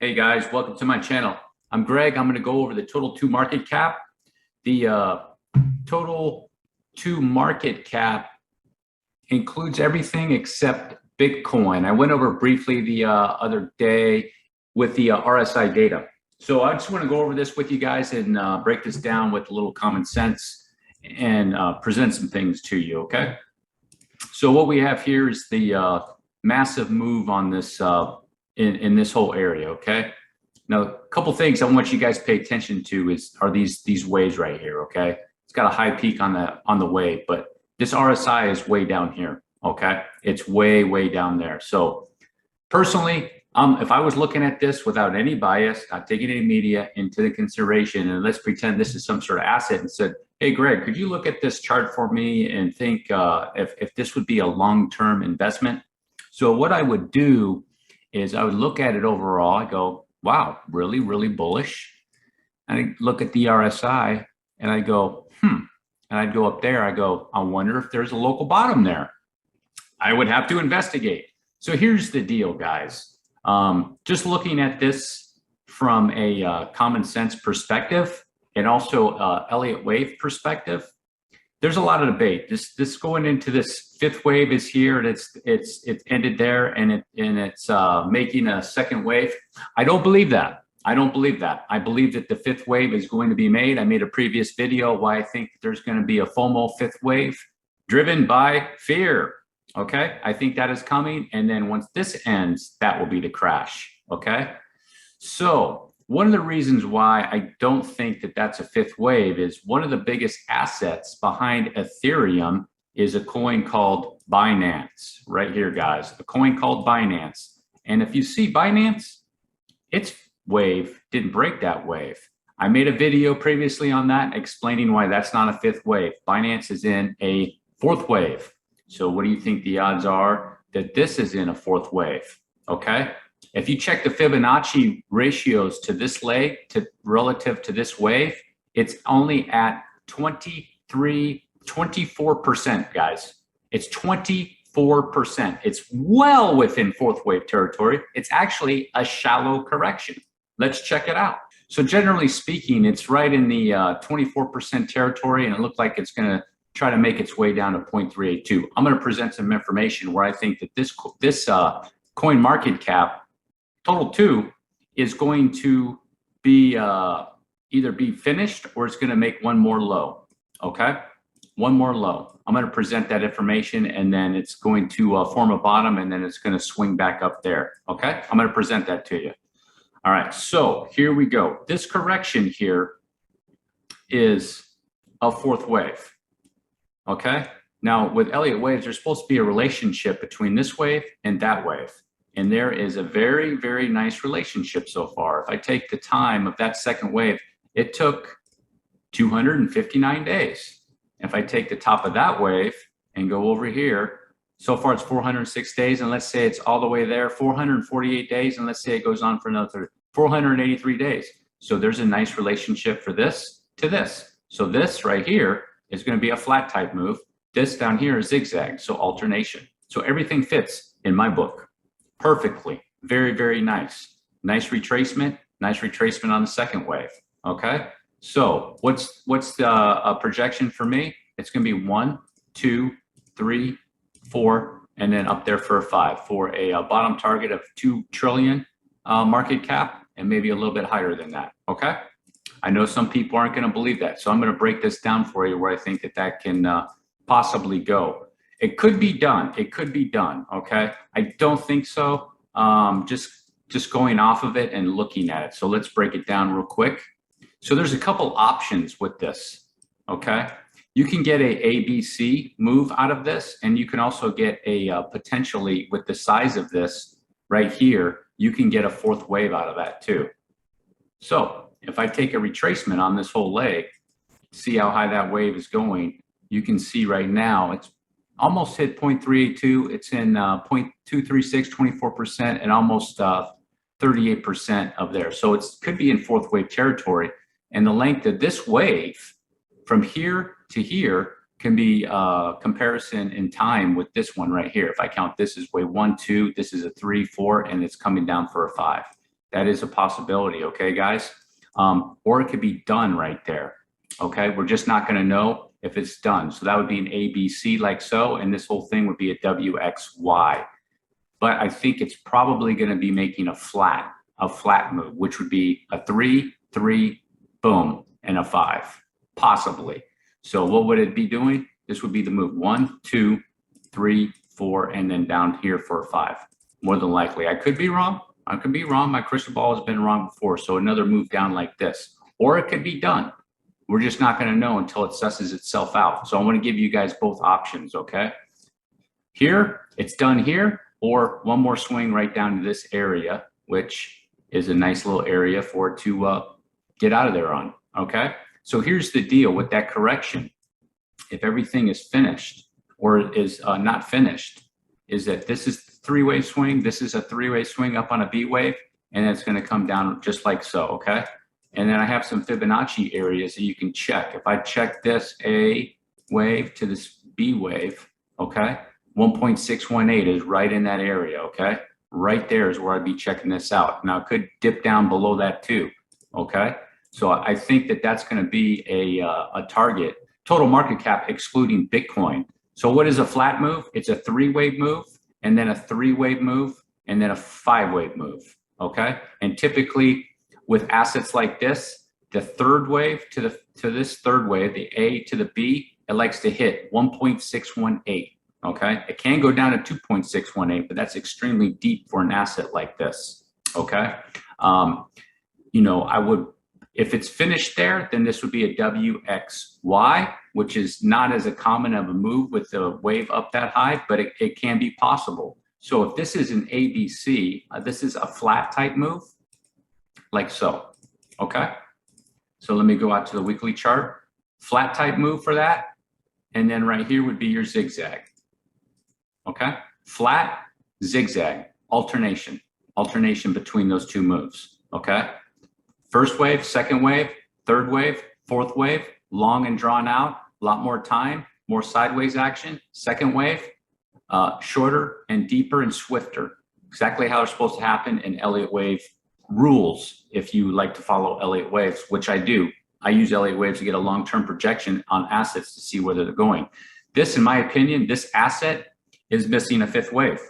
Hey guys, welcome to my channel. I'm Greg. I'm going to go over the total 2 market cap. The total 2 market cap includes everything except Bitcoin. I went over briefly the other day with the RSI data. So I just want to go over this with you guys and break this down with a little common sense and present some things to you, okay? So what we have here is the massive move on this in this whole area, okay? Now, a couple things I want you guys to pay attention to are these waves right here, okay? It's got a high peak on the wave, but this RSI is way down here, okay? It's way down there. So personally, if I was looking at this without any bias, not taking any media into the consideration, and let's pretend this is some sort of asset and said, hey, Greg, could you look at this chart for me and think if this would be a long-term investment? So what I would do is I would look at it overall. I go, wow, really bullish. And I look at the RSI and I go, and I'd go up there. I go, I wonder if there's a local bottom there. I would have to investigate. So here's the deal, guys. Just looking at this from a common sense perspective and also Elliott wave perspective, there's a lot of debate. This going into this 5th wave is here and it's ended there and it's making a 2nd wave. I don't believe that. I don't believe that. I believe that the 5th wave is going to be made. I made a previous video why I think there's going to be a FOMO 5th wave driven by fear. Okay, I think that is coming, and then once this ends, that will be the crash. Okay, so one of the reasons why I don't think that that's a 5th wave is one of the biggest assets behind Ethereum is a coin called Binance. Right here, guys, a coin called Binance. And if you see Binance, its wave didn't break that wave. I made a video previously on that explaining why that's not a 5th wave. Binance is in a 4th wave. So what do you think the odds are that this is in a 4th wave? Okay. If you check the Fibonacci ratios to this leg relative to this wave, it's only at 24%, guys. It's 24%. It's well within 4th wave territory. It's actually a shallow correction. Let's check it out. So generally speaking, it's right in the 24% territory, and it looked like it's going to try to make its way down to 0.382. I'm going to present some information where I think that this coin market cap total 2 is going to be either be finished or it's going to make one more low. Okay, one more low. I'm going to present that information, and then it's going to form a bottom, and then it's going to swing back up there. Okay, I'm going to present that to you. All right, so here we go. This correction here is a 4th wave. Okay, now with Elliott waves, there's supposed to be a relationship between this wave and that wave. And there is a very nice relationship so far. If I take the time of that 2nd wave, it took 259 days. If I take the top of that wave and go over here, so far it's 406 days. And let's say it's all the way there, 448 days. And let's say it goes on for another 483 days. So there's a nice relationship for this to this. So this right here is going to be a flat type move. This down here is zigzag, so alternation. So everything fits in my book perfectly. Very nice. Nice retracement on the 2nd wave. Okay, so what's the projection for me? It's going to be 1, 2, 3, 4, and then up there for a 5 for a bottom target of 2 trillion market cap, and maybe a little bit higher than that. Okay, I know some people aren't going to believe that, so I'm going to break this down for you where I think that can possibly go. It could be done. It could be done. Okay, I don't think so. Just going off of it and looking at it. So let's break it down real quick. So there's a couple options with this. Okay, you can get a ABC move out of this, and you can also get a potentially, with the size of this right here, you can get a 4th wave out of that too. So if I take a retracement on this whole leg, see how high that wave is going, you can see right now it's almost hit 0.382. It's in 0.236, 24%, and almost 38% of there. So it could be in 4th wave territory. And the length of this wave from here to here can be comparison in time with this one right here. If I count this as wave 1, 2, this is a 3, 4, and it's coming down for a 5. That is a possibility, okay, guys? Or it could be done right there, okay? We're just not gonna know if it's done. So that would be an ABC like so, and this whole thing would be a WXY. But I think it's probably gonna be making a flat move, which would be a 3, 3, boom, and a 5, possibly. So what would it be doing? This would be the move 1, 2, 3, 4, and then down here for a 5. More than likely. I could be wrong. I could be wrong. My crystal ball has been wrong before. So another move down like this, or it could be done. We're just not going to know until it susses itself out. So I want to give you guys both options. Okay. Here, it's done here, or one more swing right down to this area, which is a nice little area for it to get out of there on. Okay. So here's the deal with that correction. If everything is finished or is not finished, is that this is three-way swing, this is a three-way swing up on a B wave, and it's going to come down just like so, okay? And then I have some Fibonacci areas that you can check. If I check this A wave to this B wave, okay, 1.618 is right in that area, okay? Right there is where I'd be checking this out. Now, it could dip down below that too, okay? So I think that that's going to be a target. Total market cap excluding Bitcoin. So what is a flat move? It's a three-wave move, and then a three-wave move, and then a five-wave move, okay? And typically with assets like this, the third wave to this third wave, the A to the B, it likes to hit 1.618, okay? It can go down to 2.618, but that's extremely deep for an asset like this, okay? You know, I would, if it's finished there, then this would be a WXY, which is not as a common of a move with the wave up that high, but it can be possible. So if this is an ABC, this is a flat type move, like so, okay? So let me go out to the weekly chart. Flat type move for that, and then right here would be your zigzag, okay? Flat, zigzag, alternation between those two moves, okay? First wave, second wave, third wave, fourth wave, long and drawn out, a lot more time, more sideways action. Second wave, shorter and deeper and swifter. Exactly how it's supposed to happen in Elliott wave rules. If you like to follow Elliott waves, which I do, I use Elliott waves to get a long-term projection on assets to see where they're going. This, in my opinion, this asset is missing a fifth wave.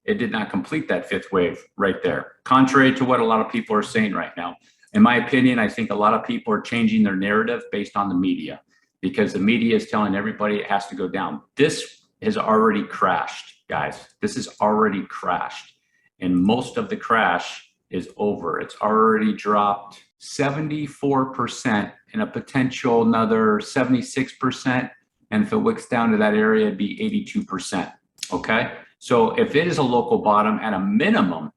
It did not complete that fifth wave right there, contrary to what a lot of people are saying right now. In my opinion, I think a lot of people are changing their narrative based on the media, because the media is telling everybody it has to go down. This has already crashed, guys. This has already crashed, and most of the crash is over. It's already dropped 74% and a potential another 76%. And if it wicks down to that area, it'd be 82%, okay? So if it is a local bottom, at a minimum,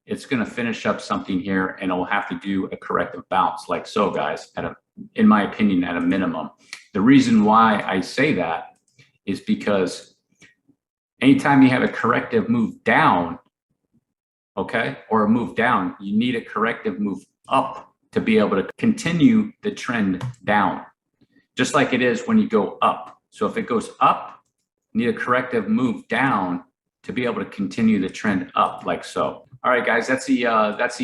it's going to finish up something here, and it will have to do a corrective bounce like so, guys, in my opinion, at a minimum. The reason why I say that is because anytime you have a corrective move down, okay, or a move down, you need a corrective move up to be able to continue the trend down, just like it is when you go up. So if it goes up, you need a corrective move down to be able to continue the trend up like so. All right, guys, that's the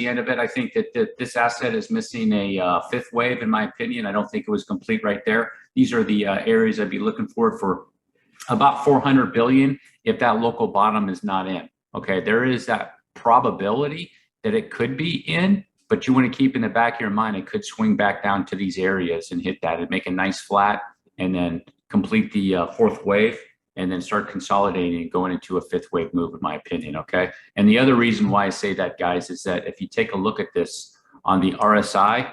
end of it. I think that this asset is missing a fifth wave, in my opinion. I don't think it was complete right there. These are the areas I'd be looking for about 400 billion if that local bottom is not in. Okay, there is that probability that it could be in, but you want to keep in the back of your mind it could swing back down to these areas and hit that and make a nice flat and then complete the fourth wave, and then start consolidating and going into a fifth wave move, in my opinion, okay? And the other reason why I say that, guys, is that if you take a look at this on the RSI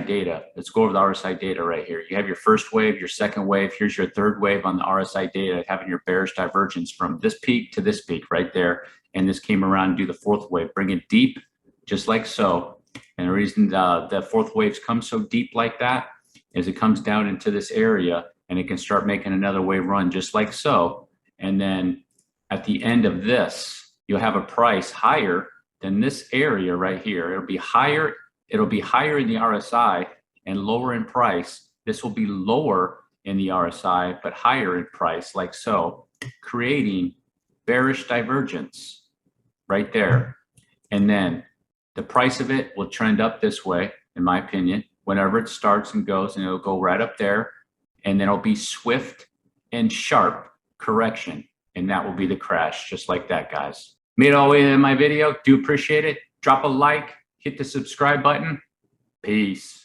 data, let's go over the RSI data right here. You have your first wave, your second wave, here's your third wave on the RSI data, having your bearish divergence from this peak to this peak right there. And this came around to do the fourth wave, bring it deep, just like so. And the reason the fourth waves come so deep like that is it comes down into this area, and it can start making another wave run just like so. And then at the end of this, you'll have a price higher than this area right here. It'll be higher in the RSI and lower in price. This will be lower in the RSI, but higher in price like so, creating bearish divergence right there. And then the price of it will trend up this way, in my opinion, whenever it starts and goes, and it'll go right up there. And then it'll be swift and sharp correction. And that will be the crash, just like that, guys. Made it all the way in my video. Do appreciate it. Drop a like, hit the subscribe button. Peace.